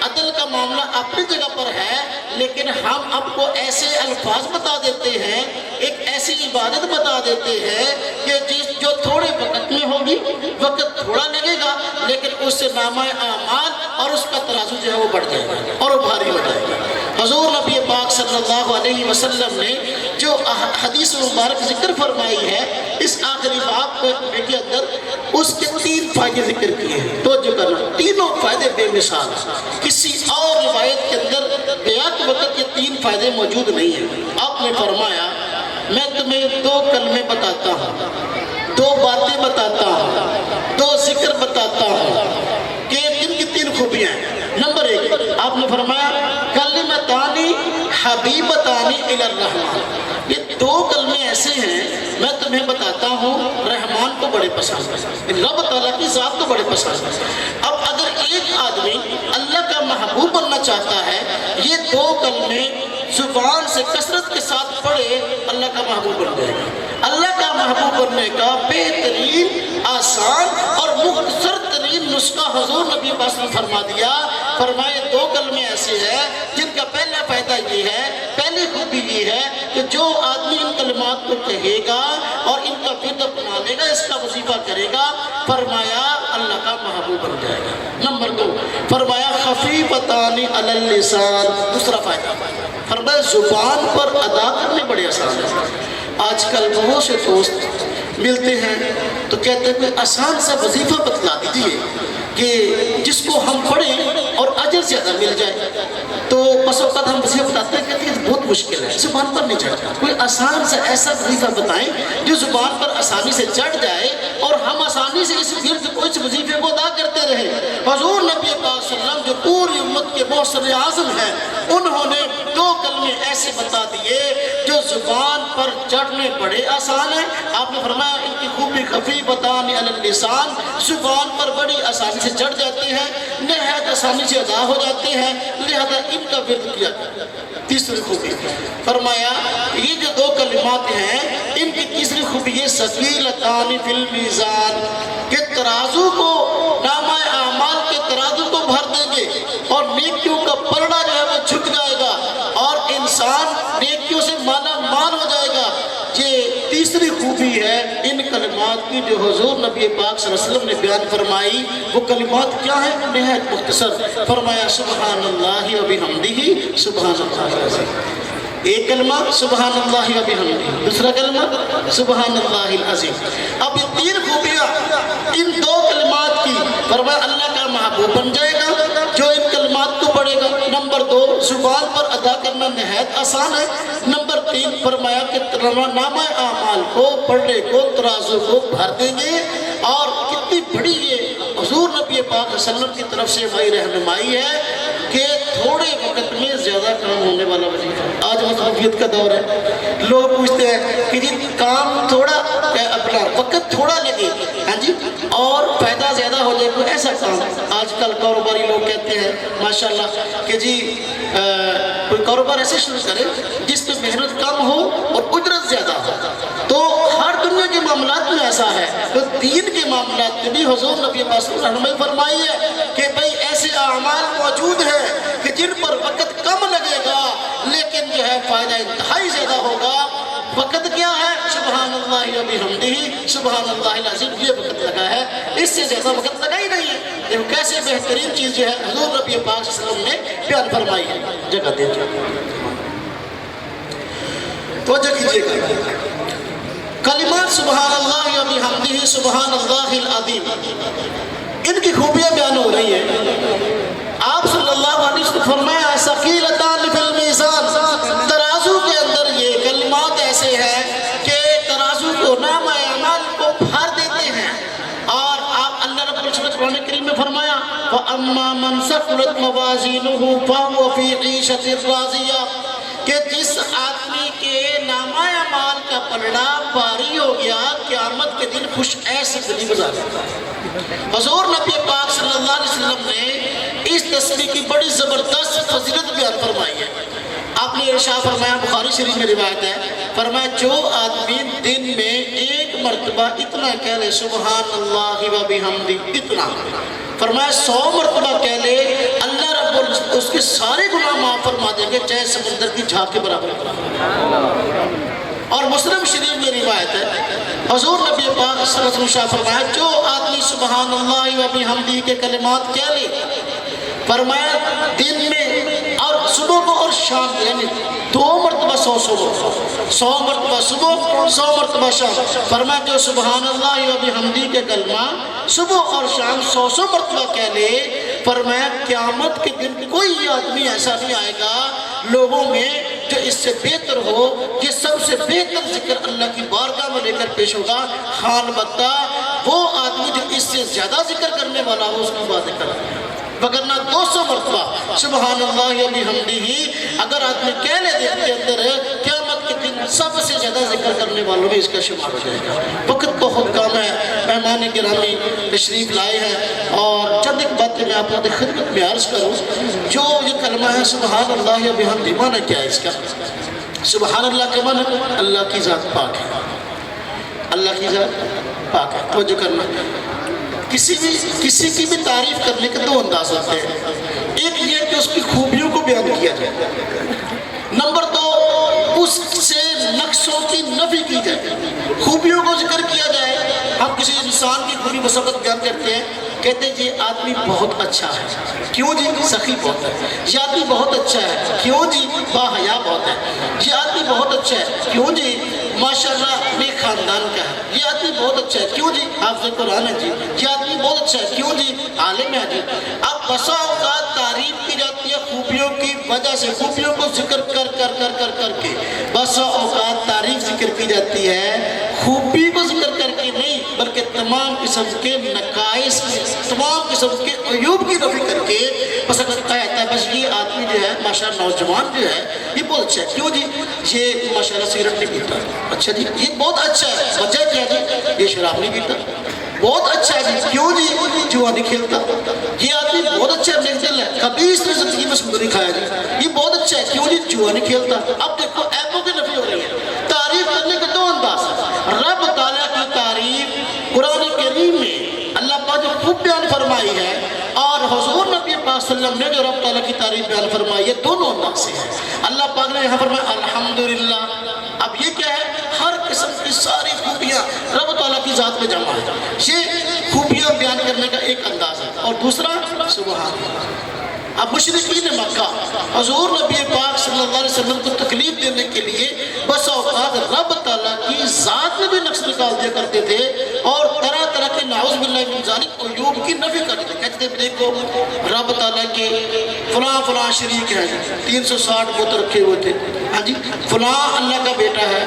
عدل کا معاملہ اپنی جگہ پر ہے، لیکن ہم آپ کو ایسے الفاظ بتا دیتے ہیں، ایک ایسی عبادت بتا دیتے ہیں کہ جو تھوڑے وقت میں ہوگی، وقت تھوڑا لگے گا، لیکن اس سے نامہ اعمال اور اس کا ترازو جو ہے وہ بڑھ جائے گا اور وہ بھاری ہو جائے گا۔ حضور نبی پاک صلی اللہ علیہ وسلم نے جو حدیث مبارک ذکر فرمائی ہے اس آخری باب کے اندر، اس کے 3 فائدے ذکر کیے ہیں۔ توجہ کرنا، تینوں فائدے بے مثال، کسی اور روایت کے اندر بیعت وقت یہ 3 فائدے موجود نہیں ہیں۔ آپ نے فرمایا میں تمہیں 2 کلمے بتاتا ہوں، 2 باتیں بتاتا ہوں، 2 ذکر بتاتا ہوں کہ جن کی 3 خوبیاں ہیں۔ نمبر 1 آپ نے فرمایا کلمتانی حبیبتانی الی الرحمن، یہ 2 کلمے ایسے ہیں میں تمہیں بتاتا ہوں رحمان کو بڑے پسند ہیں، رب تعالیٰ کی ذات کو بڑے پسند ہیں۔ اب اگر ایک آدمی اللہ کا محبوب بننا چاہتا ہے، یہ 2 کلمے زبان سے کثرت کے ساتھ پڑھے، اللہ کا محبوب بن جائے گا۔ اللہ کا محبوب بننے کا بہترین، آسان اور مختصر ترین نسخہ حضور نبی پاک نے فرما دیا۔ فرمائے 2 کلمے ایسے ہیں جن کا پہلا فائدہ یہ ہے، پہلی خوبی یہ ہے کہ جو آدمی ان کلمات کو کہے گا اور ان کا ورد اپنا لے گا، اس کا وظیفہ کرے گا، فرمایا اللہ کا محبوب بن جائے گا۔ نمبر 2 فرمایا خفیفتان علی اللسان، دوسرا فائدہ فرمایا زبان پر ادا کرنے بڑے آسان ہیں۔ آج کل بہت سے دوست ملتے ہیں تو کہتے ہیں کہ آسان سا وظیفہ بتلا دیجیے کہ جس کو ہم پڑھیں اور اجر زیادہ مل جائے، تو بس اوقات ہم وظیفہ بتاتے ہیں کہتے ہیں بہت مشکل ہے، زبان پر نہیں چڑھتا۔ کوئی آسان سا ایسا وظیفہ بتائیں جو زبان پر آسانی سے چڑھ جائے اور ہم آسانی سے اس ورد کو، اس وظیفے کو ادا کرتے رہیں۔ حضور نبی پاک صلی اللہ علیہ وسلم جو پوری امت کے محسن اعظم ہیں، انہوں نے 2 کلمے ایسے بتا دیے جو زبان پر چڑھنے بڑے آسان ہیں. آپ نے فرمایا ان کی خوبی خفیفتان علی اللسان، زبان پر بڑی آسانی سے چڑھ جاتے ہیں، نہایت آسانی سے ادا ہو جاتے ہیں، لہذا ان کا ورد کیا. تیسری خوبی فرمایا یہ جو دو کلمات ہیں ان کی تیسری خوبی یہ ثقیلتان فی المیزان، کہ ترازو کو، نامہ اعمال کے ترازو کو بھر دیں گے اور نیکیوں کا پلڑا جو ہے وہ جھک جائے گا اور انسان نیکیوں سے مالا مال ہو جائے گا. یہ تیسری خوبی ہے ان کلمات کی جو حضور نبی پاک صلی اللہ علیہ وسلم نے بیان فرمائی. وہ کلمات کیا ہیں؟ نہایت مختصر. فرمایا سبحان اللہ و بحمدہ سبحان اللہ العظیم. ایک کلمہ سبحان اللہ و بحمدہ، دوسرا کلمہ سبحان اللہ العظیم. اب یہ تین خوبیاں ان دو کلمات کی، فرمایا اللہ کا محبوب بن جائے گا جو ان کلمات کو پڑھے گا. نمبر دو، زبان پر ادا کرنا نہایت آسان ہے. نمبر تین، فرمایا کہ نامہ اعمال کو، پڑھنے کو، ترازو کو بھر دیں گے. اور کتنی بڑی یہ حضور نبی پاک صلی اللہ علیہ وسلم کی طرف سے ہماری رہنمائی ہے کہ تھوڑے وقت میں زیادہ کام ہونے والا وظیفہ. آج مصروفیت کا دور ہے، لوگ پوچھتے ہیں کہ جی کام تھوڑا، اپنا وقت تھوڑا لگے، ہاں جی، اور فائدہ زیادہ ہو جائے. کوئی ایسا کام آج کل کاروباری لوگ کہتے ہیں ماشاءاللہ کہ جی کوئی کاروبار ایسے شروع کرے جس میں محنت کم ہو اور اجرت زیادہ ہو. تو ہر دنیا کے معاملات میں ایسا ہے، تو دین کے معاملات میں بھی حضور نبی پاک نے رہنمائی فرمائی ہے کہ بھئی ایسے اعمال موجود ہیں کہ جن پر وقت کم لگے گا لیکن جو ہے فائدہ انتہائی زیادہ ہوگا. وقت کیا ہے؟ سبحان اللہ و بحمدہ سبحان اللہ العظیم. یہ وقت لگا ہے، اس سے زیادہ وقت لگا ہی نہیں ہے. لیکن کیسے بہترین چیز جو ہے حضور نبی پاک صلی اللہ علیہ وسلم نے بیان فرمائی ہے. جگہ دیجیے، توجہ کیجیے گا. کلمات سبحان اللہ و بحمدہ سبحان اللہ العظیم، ان کی خوبیاں بیان ہو رہی ہیں. آپ صلی اللہ علیہ وسلم فرمایا ثقیلتان فی المیزان، ترازو کے اندر یہ کلمات ایسے ہیں کہ ترازو کو، نامہ اعمال کو بھر دیتے ہیں. اور آپ اللہ رب العزت قرآن کریم میں فرمایا وَأَمَّا مَنْ ثَقُلَتْ مَوَازِينُهُ فَهُوَ فِي عِيشَةٍ رَاضِيَةٍ، کہ جس آدمی کے نامہ اعمال کا پلڑا بھاری ہو گیا قیامت کے دن خوش عیش زندگی گزارے. حضور نبی پاک صلی اللہ علیہ وسلم نے اس تسبیح کی بڑی زبردست فضیلت بیان فرمائی ہے. آپ نے ارشاد فرمایا، بخاری شریف میں روایت ہے، فرمایا جو آدمی دن میں ایک مرتبہ اتنا کہہ لے سبحان اللہ و بحمدہ، اتنا فرمایا 100 مرتبہ کہہ لے، اللہ رب العزت اس کے سارے گناہ معاف فرما دیں گے چاہے سمندر کی جھاگ کے برابر. اور مسلم شریف میں روایت ہے، حضور نبی پاک صلی اللہ علیہ وسلم فرمایا جو آدمی سبحان اللہ و بحمدہ کے کلمات کہہ لے، فرمایا دن میں اور صبح کو اور شام، یعنی 2 مرتبہ 100 مرتبہ صبح، 100 مرتبہ شام. فرمایا جو سبحان اللہ و بحمدہ کے کلمہ صبح اور شام 100 مرتبہ کہہ لے، فرمایا قیامت کے دن کوئی آدمی ایسا نہیں آئے گا لوگوں میں جو اس سے بہتر ہو. یہ سب سے بہتر ذکر اللہ کی بارگاہ میں لے کر پیش ہوگا. خان بتا وہ آدمی جو اس سے زیادہ ذکر کرنے والا ہو اس کی بات کرنا، وگرنہ 200 مرتبہ سبحان اللہ و بحمدہ اگر آدمی کہہ لے دن کے اندر قیامت کے دن سب سے زیادہ ذکر کرنے والوں میں اس کا شمار ہو جائے گا. وقت بہت کم ہے، مہمان گرامی تشریف لائے ہیں اور چند ایک باتیں میں آپ کی خدمت میں عرض کروں. جو یہ کلمہ ہے سبحان اللہ و بحمدہ، معنی کیا ہے اس کا؟ سبحان اللہ کا معنی اللہ کی ذات پاک ہے، اللہ کی ذات پاک ہے. توجہ کرنا، کسی کی بھی تعریف کرنے کے 2 انداز ہوتے ہیں. ایک یہ کہ اس کی خوبیوں کو بیان کیا جائے، نمبر 2 اس سے نقصوں کی نفی کی جائے. خوبیوں کو ذکر کیا جائے. ہم کسی انسان کی خوبی بس وقت بیان کرتے ہیں، کہتے ہیں یہ آدمی بہت اچھا ہے. کیوں جی؟ سخی بہت ہے. یہ آدمی بہت اچھا ہے. کیوں جی؟ باحیا بہت ہے. یہ آدمی بہت اچھا ہے. کیوں جی؟ ماشاءاللہ نیک خاندان کا ہے. یہ آدمی بہت اچھا ہے. کیوں جی؟ حافظ قرآن ہے جی. یہ آدمی بہت اچھا ہے. کیوں جی؟ عالم ہے جی. اب بسا اوقات تعریف کی جاتی ہے خوبیوں کی وجہ سے، خوبیوں کو ذکر کر کے بسا اوقات تعریف ذکر کی جاتی ہے، خوبی کو ذکر کر کے نہیں بلکہ تمام قسم کے نقائص، تمام قسم کے عیوب کی نفی کر کے بس اگر کہتا ہے بس یہ آدمی جو ہے ماشاءاللہ نوجوان جو ہے یہ بہت اچھا ہے، کیوں جی یہ ماشاءاللہ سگریٹ نہیں پیتا، اچھا جی یہ بہت اچھا ہے، وجہ کیا جی یہ شراب نہیں پیتا، بہت اچھا ہے جی، کیوں جی جوا نہیں کھیلتا، یہ آدمی بہت اچھا ہے، نیک دل ہے، کبھی اس نے زندگی میں سود نہیں کھایا جی، یہ بہت اچھا ہے، کیوں جی جوا نہیں کھیلتا۔ اب دیکھو عیبوں کی نفی ہو رہی ہے، تعریف کرنے کے دو انداز ہیں، رب تعالیٰ کی تعریف قرآن کریم میں اللہ پاک نے خوب بیان فرمائی ہے، اور حضور نبی پاک صلی اللہ علیہ وسلم نے جو رب تعالیٰ کی تعریف بیان فرمائی ہے دونوں انداز سے ہے۔ اللہ پاک نے یہاں فرمایا الحمدللہ، اب یہ کیا ہے ہر قسم کی ساری خوبیاں رب تعالیٰ کی ذات میں جمع ہے، یہ خوبیاں بیان کرنے کا ایک انداز ہے، اور دوسرا سبحان اللہ۔ اب مشرکین مکہ حضور نبی پاک صلی اللہ علیہ وسلم کو تکلیف دینے کے لیے بس اوقات رب تعالیٰ کی ذات میں بھی نقص نکال دیا کرتے تھے، اور طرح طرح کے نعوذ باللہ من ذالک عیوب کی نفی کرتے تھے، کہتے تھے دیکھو رب تعالیٰ کے فلاں فلاں شریک ہیں، 360 بت رکھے ہوئے تھے، ہاں جی فلاں اللہ کا بیٹا ہے،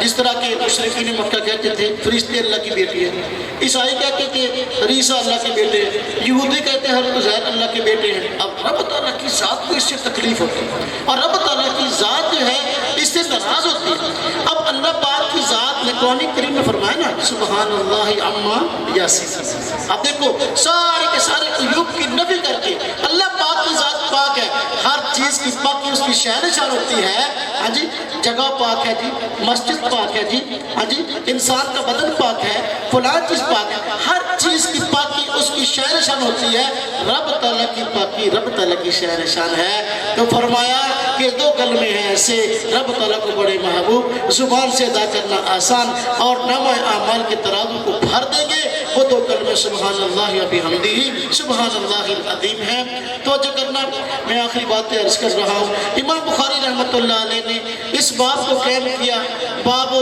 جس طرح کے مشرکین مکہ کہتے تھے فرشتے اللہ کی بیٹی ہے، عیسائی کہتے تھے عیسیٰ اللہ کے بیٹے ہیں، یہودی کہتے ہیں حضرت عزیر اللہ کے بیٹے ہیں۔ اب رب تعالیٰ کی ذات کو اس سے تکلیف ہوتی ہے، اور رب تعالیٰ کی ذات جو ہے اس سے ناراض ہوتی ہے۔ اب اللہ پاک کی ذات نے قرآن کریم میں فرمایا نا سبحان اللہ عما یصفون، اب دیکھو سارے کے سارے عیوب کی نفی کر کے اللہ پاک کی ذات پاک ہے، ہر چیز کی پاکی اس کی شان شان ہوتی ہے، ہاں جی جگہ پاک ہے جی، مسجد پاک ہے جی، ہاں جی انسان کا بدن پاک ہے، فلاں چیز پاک ہے، ہر چیز کی پاکی اس کی شان شان ہوتی ہے، رب تعالیٰ کی پاکی رب تعالیٰ کی شان شان ہے۔ تو فرمایا کہ دو کلمے ہیں ایسے رب تعالیٰ کو بڑے محبوب، زبان سے ادا کرنا آسان اور نامہ اعمال کے ترازو کو بھر دیں گے، وہ دو کلمے سبحان اللہ و بحمدہ سبحان اللہ العظیم ہیں۔ توجہ کرنا، میں آخری باتیں عرض کر رہا ہوں، امام بخاری رحمۃ اللہ علیہ نے اس باب کو قائم کیا، باب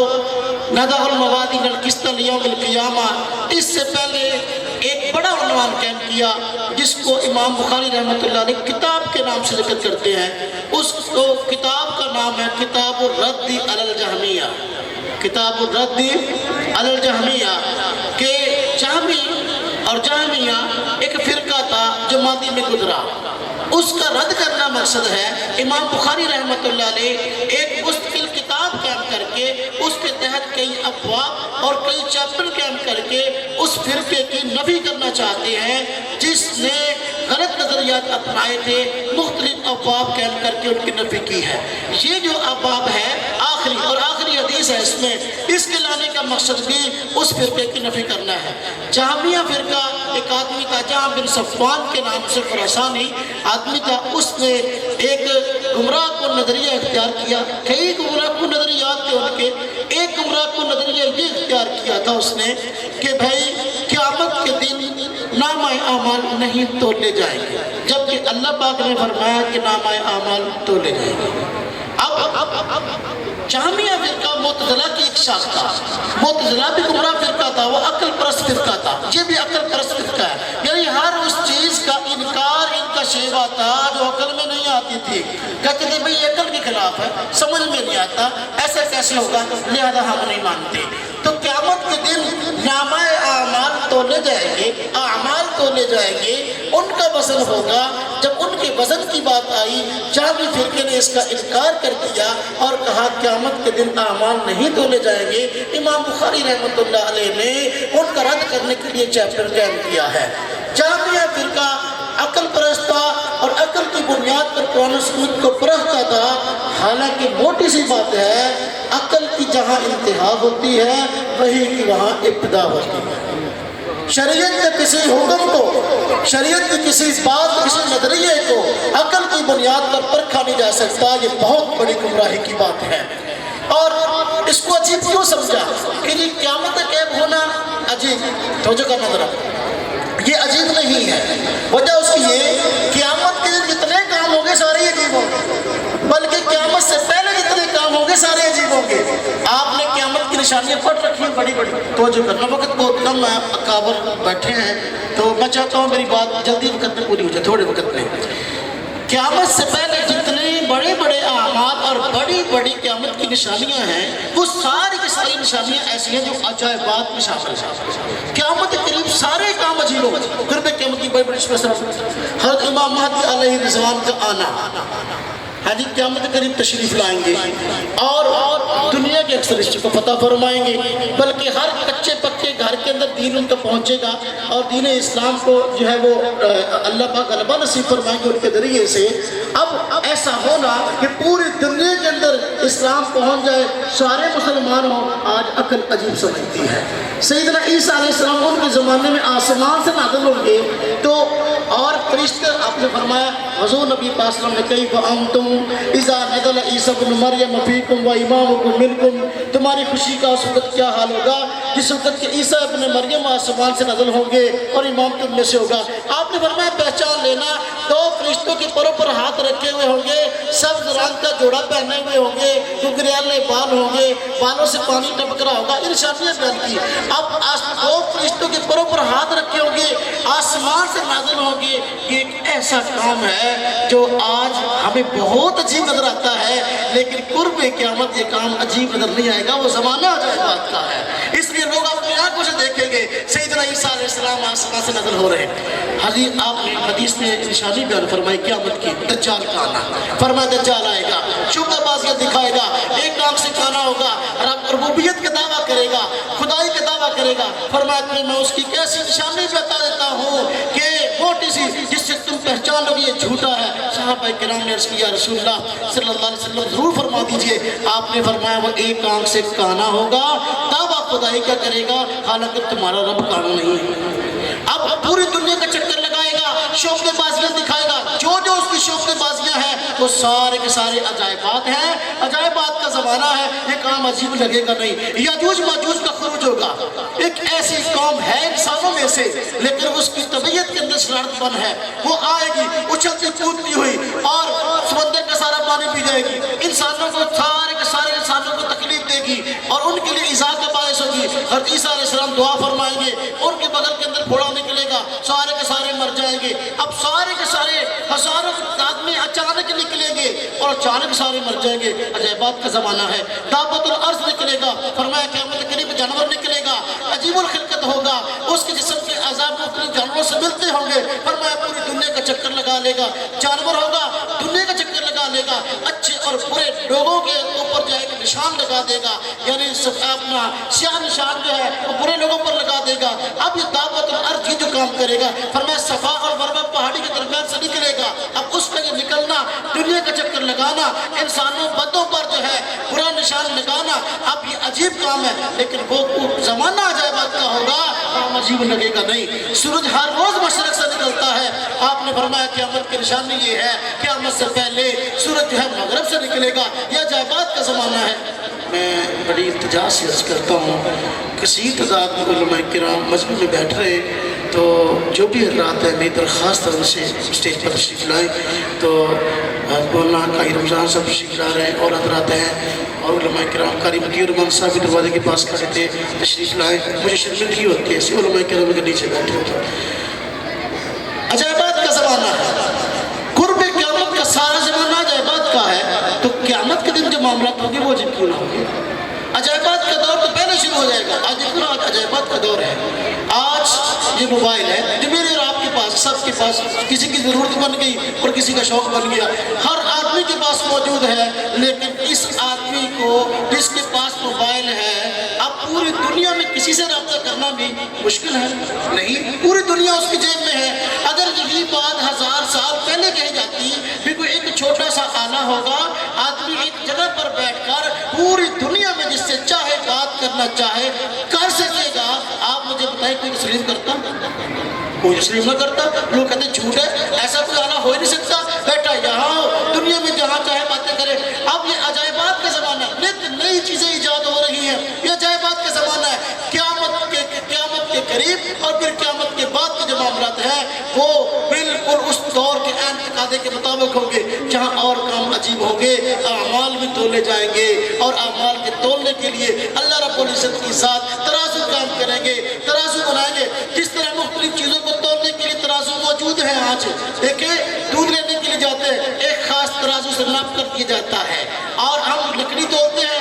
ندع الموازین القسط لیوم القیامہ، اس سے پہلے ایک بڑا عنوان قائم کیا جس کو امام بخاری رحمۃ اللہ علیہ کتاب کے نام سے ذکر کرتے ہیں، اس کو کتاب کا نام ہے کتاب الرد علی الجہمیہ، کتاب الرد علی الجہمیہ، کہ جہمی اور جہمیہ ایک فرقہ تھا جو ماضی میں گزرا، اس کا رد کرنا مقصد ہے۔ امام بخاری رحمۃ اللہ علیہ ایک مستقل کتاب قائم کر کے اس کے تحت کئی ابواب اور کئی چیپٹر قائم کر کے اس فرقے کی نفی کرنا چاہتے ہیں جس نے غلط نظریات اپنائے تھے، مختلف ابواب قائم کر کے ان کی نفی کی ہے۔ یہ جو ابواب ہے آخری اور آخری حدیث ہے اس میں، اس کے لانے کا مقصد بھی اس فرقے کی نفی کرنا ہے۔ جہمیہ فرقہ ایک آدمی تھا جہاں بن صفوان کے نام سے خراسانی آدمی تھا، اس نے ایک گمراہ کو نظریہ اختیار کیا، کئی گمراہ کو نظریات تھے ان کے، ایک گمراہ کو نظریہ یہ اختیار کیا تھا اس نے کہ بھائی قیامت کے دن نامہ اعمال نہیں تولے جائیں گے، جبکہ اللہ پاک نے فرمایا کہ نامہ اعمال تولے جائیں گے۔ اب جہمیہ فرقہ معتزلہ کی ایک شاخ تھا، معتزلہ بھی گمراہ فرقہ تھا، وہ عقل پرست فرقہ تھا، یہ بھی عقل پرست فرقہ ہے، یعنی ہر اس چیز کا انکار ان کا شیوا تھا جو عقل میں نہیں آتی تھی، کہتے تھے بھئی یہ عقل کے خلاف ہے، سمجھ میں نہیں آتا، ایسا کیسے ہوگا، لہذا ہم نہیں مانتے۔ تو قیامت کے دن نامہ اعمال تولے جائیں گے، اعمال تولے جائیں گے، ان کا وزن ہوگا۔ جب ان کے وزن کی بات آئی، جہمی فرقے نے اس کا انکار کر دیا اور کہا قیامت کے دن اعمال نہیں تولے جائیں گے، امام بخاری رحمۃ اللہ علیہ نے ان کا رد کرنے کے لیے چیپٹر قائم کیا ہے۔ جہمیہ فرقہ عقل پرست تھا اور عقل کی بنیاد پر قرآن و سنت کو پرکھتا تھا، حالانکہ موٹی سی بات ہے عقل کی جہاں انتہا ہوتی ہے وہی کی وہاں ابتدا ہوتی ہے۔ شریعت کے کسی حکم کو، شریعت کی کسی بات، کسی نظریے کو عقل کی بنیاد پر پرکھا نہیں جا سکتا، یہ بہت بڑی گمراہی کی بات ہے۔ اور اس کو عجیب کیوں سمجھا کہ یہ قیامت غیب ہونا عجیب، توجہ کرنا ذرا، یہ عجیب نہیں ہے، وجہ اس کی یہ قیامت کے دن جتنے کام ہوں گے سارے عجیب ہوں گے، بلکہ قیامت سے پہلے جتنے کام ہوں گے سارے عجیب ہوں گے۔ آپ نے قیامت کی نشانیاں پڑھ رکھی ہیں بڑی بڑی، توجہ کرنا، وقت بہت کم ہے، اکابر بیٹھے ہیں تو میں چاہتا ہوں میری بات جلدی وقت میں پوری ہو جائے، تھوڑے وقت میں۔ قیامت سے پہلے جتنے بڑے بڑے اعمال اور بڑی بڑی قیامت قیامت کی نشانیاں ہیں وہ ساری کی ساری نشانیاں ایسی ہیں جو عجائبات میں شامل ہیں۔ قیامت کے قریب سارے کام عجیب ہوں گے۔ قرب قیامت کی بڑی بڑی حضرت امام مہدی علیہ رضوان کا آنا، ہاں جی قیامت کے قریب تشریف لائیں گے اور دنیا کے اکثر رشتے کو فتح فرمائیں گے، بلکہ ہر کچے پکے گھر کے اندر دین ان کا پہنچے گا اور دین اسلام کو جو ہے وہ اللہ پاک غلبہ نصیب فرمائیں گے ان کے ذریعے سے۔ اب ایسا ہونا کہ پوری دنیا کے اندر اسلام پہنچ جائے، سارے مسلمان ہوں، آج عقل عجیب سمجھتی ہے۔ سیدنا عیسیٰ علیہ السلام ان کے زمانے میں آسمان سے نازل ہوں گے تو اور فرشتے، آپ نے فرمایا حضور نبی پاک صلی اللہ علیہ وسلم نے کیف انتم اذا نزل عیسیٰ ابن مریم فیکم و امامکم منکم، تمہاری خوشی کا اس وقت کیا حال ہوگا جس وقت کہ عیسیٰ ابن مریم آسمان سے نازل ہوں گے اور امام تم میں سے ہوگا۔ آپ نے فرمایا پہچان لینا، دو فرشتوں کے پروں پر ہاتھ رکھے ہوئے ہوں گے، سبز رنگ کا جوڑا پہنے ہوئے ہوں گے، گھگریالے بال ہوں گے، بالوں سے پانی ٹپک رہا ہوگا، نشانیاں بیان کی۔ اب دو فرشتوں کے پروں پر ہاتھ رکھے ہوں گے، آسمان سے نازل ہوں گے، یہ ایک ایسا کام ہے جو آج ہمیں بہت عجیب نظر آتا ہے، لیکن قرب قیامت یہ کام عجیب نظر نہیں آئے گا، وہ زمانہ عجائبات کا ہے۔ اس لیے لوگ اپنی آنکھوں سے دیکھیں گے سیدنا عیسیٰ علیہ السلام آسمان سے نازل ہو رہے ہیں۔ آپ نے حدیث میں نشانی بیان فرمائی قیامت کی، دجال کا آنا، فرمایا دجال آئے گا، شبہ بازیاں دکھائے گا، ایک آنکھ سے کانا ہوگا، ربوبیت کا دعویٰ کرے گا، خدائی کا دعویٰ کرے گا۔ فرمایا میں اس کی کیسی نشانی بتا دیتا ہوں کہ موٹی سی جس سے تم پہچان لو یہ جھوٹا ہے۔ صحابہ کرام نے عرض کیا رسول اللہ صلی اللہ علیہ وسلم ضرور فرما دیجئے۔ آپ نے فرمایا وہ ایک آنکھ سے کانا ہوگا، دعویٰ خدائی کا کرے گا، حالانکہ تمہارا رب کانا نہیں ہے۔ اب پوری دنیا کا چکر لگائے گا، شوق بازیاں دکھائے گا، جو اس کی شوق بازیاں ہیں وہ سارے کے سارے عجائبات ہیں، عجائبات کا زمانہ ہے، یہ کام عجیب لگے گا نہیں۔ یاجوج ماجوج کا خروج ہوگا، ایک ایسی قوم ہے انسانوں میں سے لیکن اس کی طبیعت کے اندر شرارت پن ہے، وہ آئے گی اچھلتی کودتی ہوئی اور سمندر کا سارا پانی پی جائے گی، انسانوں کو سارے کے سارے انسانوں کو تکلیف دے گی اور ان کے لیے ایذا کا باعث ہوگی۔ حضرت عیسیٰ علیہ السلام دعا فرمائیں گے، ان کے بغل کے اندر پھوڑا نکلے گا، سارے کے سارے مر جائیں گے۔ اب سارے کے سارے ہزاروں آدمی اچانک نکلیں گے اور اچانک سارے مر جائیں گے، عجائبات کا زمانہ ہے۔ دابت الارض نکلے گا، فرمایا قیامت قریب جانور نکلے گا، عجیب الخلقت ہوگا، اس کے جسم کے عذاب مختلف جانوروں سے ملتے ہوں گے، فرمایا پوری دنیا کا چکر لگا لے گا، جانور ہوگا دنیا کا چکر لگا لے گا، اچھے اور برے لوگوں کے اوپر جائے کہ نشان لگا دے گا، یعنی اپنا سیاہ نشان جو ہے وہ برے لوگوں پر لگا دے گا۔ اب یہ دعوت الارض جو کام کرے گا، فرمایا صفا اور مروا پہاڑی کے درمیان سے نکلے گا۔ اب اس کا یہ نکلنا، دنیا کا چکر لگانا، انسانوں بدوں پر جو ہے برا نشان لگانا، اب یہ عجیب کام ہے، لیکن وہ زمانہ عجائبات کا ہوگا، کام عجیب لگے گا نہیں۔ سورج ہر روز مشرق سے نکلتا ہے، آپ نے فرمایا قیامت کی نشانی یہ ہے قیامت سے پہلے سورج جو ہے مغرب سے نکلے گا، یہ عجائبات کا زمانہ ہے۔ میں بڑی التجا سے عرض کرتا ہوں، کثیر تعداد میں علماء کرام مسجد میں بیٹھ رہے، تو جو بھی حضرات ہیں میری درخواست ہے ان سے اسٹیج پر تشریف لائیں، تو مولانا قاری رمضان صاحب تشریف لا رہے ہیں اور حضرات ہیں اور علماء کرام، قاری مطیع الرحمان صاحب بھی دروازے کے پاس کھڑے تھے، تشریف لائیں۔ مجھے شرمندگی ہوتی ہے ایسے علماء کرام کے نیچے بیٹھے ہوتے ہیں۔ عجائبات کا زمانہ ہے، قرب قیامت کا سارا زمانہ عجائبات کا ہے، تو قیامت کے دن جو معاملات ہوں گے وہ عجیب کیوں نہ ہوں گے؟ عجائبات کا دور تو پہلے شروع ہو جائے گا، آج اتنا عجائبات کا دور ہے۔ آج یہ موبائل ہے جو میرے اور آپ کے پاس، سب کے پاس، کسی کی ضرورت بن گئی اور کسی کا شوق بن گیا، ہر آدمی کے پاس موجود ہے، لیکن اس آدمی کو جس کے پاس موبائل ہے اب پوری دنیا میں کسی سے رابطہ کرنا بھی مشکل ہے نہیں، پوری دنیا اس کی جیب میں ہے۔ اگر یہی بات 1000 سال پہلے کہی جاتی بھی کوئی ایک چھوٹا سا آلہ ہوگا، آدمی ایک جگہ پر بیٹھ کر پوری دنیا میں جس سے چاہے بات کرنا چاہے کر سکے گا، آپ مجھے بتائیں کوئی تسلیم کرتا؟ کوئی تسلیم نہ کرتا، لوگ کہتے ہیں جھوٹ ہے، ایسا کوئی آلہ ہو ہی نہیں سکتا، بیٹا یہاں ہو، دنیا میں جہاں چاہے باتیں کرے۔ اب یہ عجائبات کا زمانہ ہے، نت نئی چیزیں ایجاد ہو رہی ہیں، یہ عجائبات کا زمانہ ہے۔ قیامت کے قریب اور پھر قیامت کے بعد کے جو معاملات ہیں وہ بالکل اس دور کے عین تقاضے کے مطابق ہوں گے، جہاں اور کام عجیب ہوں گے، اعمال بھی تولے جائیں گے، اور اعمال کے تولنے کے لیے اللہ رب العزت کی ذات ترازو کام کریں گے، ترازو بنائیں گے۔ جس طرح مختلف چیزوں کو تولنے کے لیے ترازو موجود ہیں، آج دیکھیں دودھ لینے کے لیے جاتے ہیں، ایک خاص ترازو سے ناپ کر دیا جاتا ہے، اور ہم لکڑی تولتے ہیں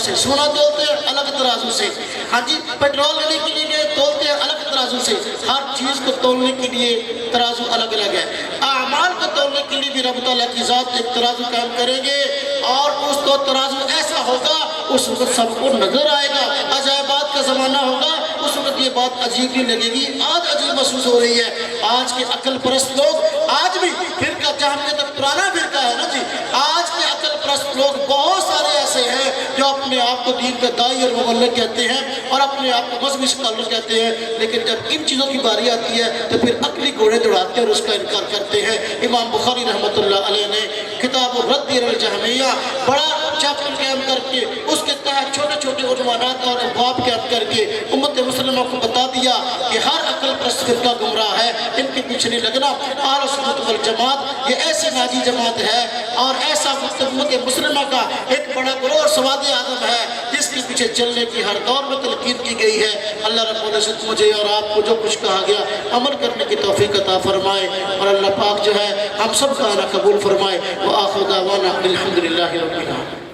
سے، سونا تولتے ہیں الگ ترازو سے، ہاں جی پیٹرول لینے کے لیے گئے تولتے ہیں الگ ترازو سے، ہر چیز کو تولنے کے لیے ترازو الگ الگ ہے۔ اعمال کو تولنے کے لیے بھی رب تعالیٰ کی ذات ایک ترازو قائم کریں گے، اور اس کو ترازو ایسا ہوگا اس وقت سب کو نظر آئے گا، عجائبات کا زمانہ ہوگا، اس وقت یہ بات عجیب نہیں لگے گی۔ آج عجیب محسوس ہو رہی ہے، آج کے عقل پرست لوگ آج بھی فرقہ جہمیت تک پرانا فرقہ ہے نا جی، آج کے عقل پرست لوگ بہت سارے ایسے ہیں جو اپنے آپ کو دین کے داعی اور مبلغ کہتے ہیں اور اپنے آپ کو مذہبی اسکالر کہتے ہیں، لیکن جب ان چیزوں کی باری آتی ہے تو پھر عقلی گھوڑے دوڑاتے ہیں اور اس کا انکار کرتے ہیں۔ امام بخاری رحمۃ اللہ علیہ نے کتاب الرد علی الجہمیہ بڑا چیپٹر قائم کر کے اس کے تحت چھوٹے چھوٹے عنوانات اور ابواب قائم کر کے امت مسلمہ کو بتا دیا کہ ہر عقل پرست فرقہ گمراہ ہے، ان کے پیچھے نہیں لگنا۔ اہل سنت والجماعت یہ ایسی ناجی جماعت ہے اور ایسا امت مسلمہ کا ایک بڑا گروہ اور سواد اعظم ہے جس کے پیچھے چلنے کی ہر دور میں تلقین کی گئی ہے۔ اللہ رب العزت مجھے اور آپ کو جو کچھ کہا گیا عمل کرنے کی توفیق عطا فرمائے، اور اللہ پاک جو ہے ہم سب کا آنا قبول فرمائے۔ وآخر دعوانا الحمدللہ رب العالمین۔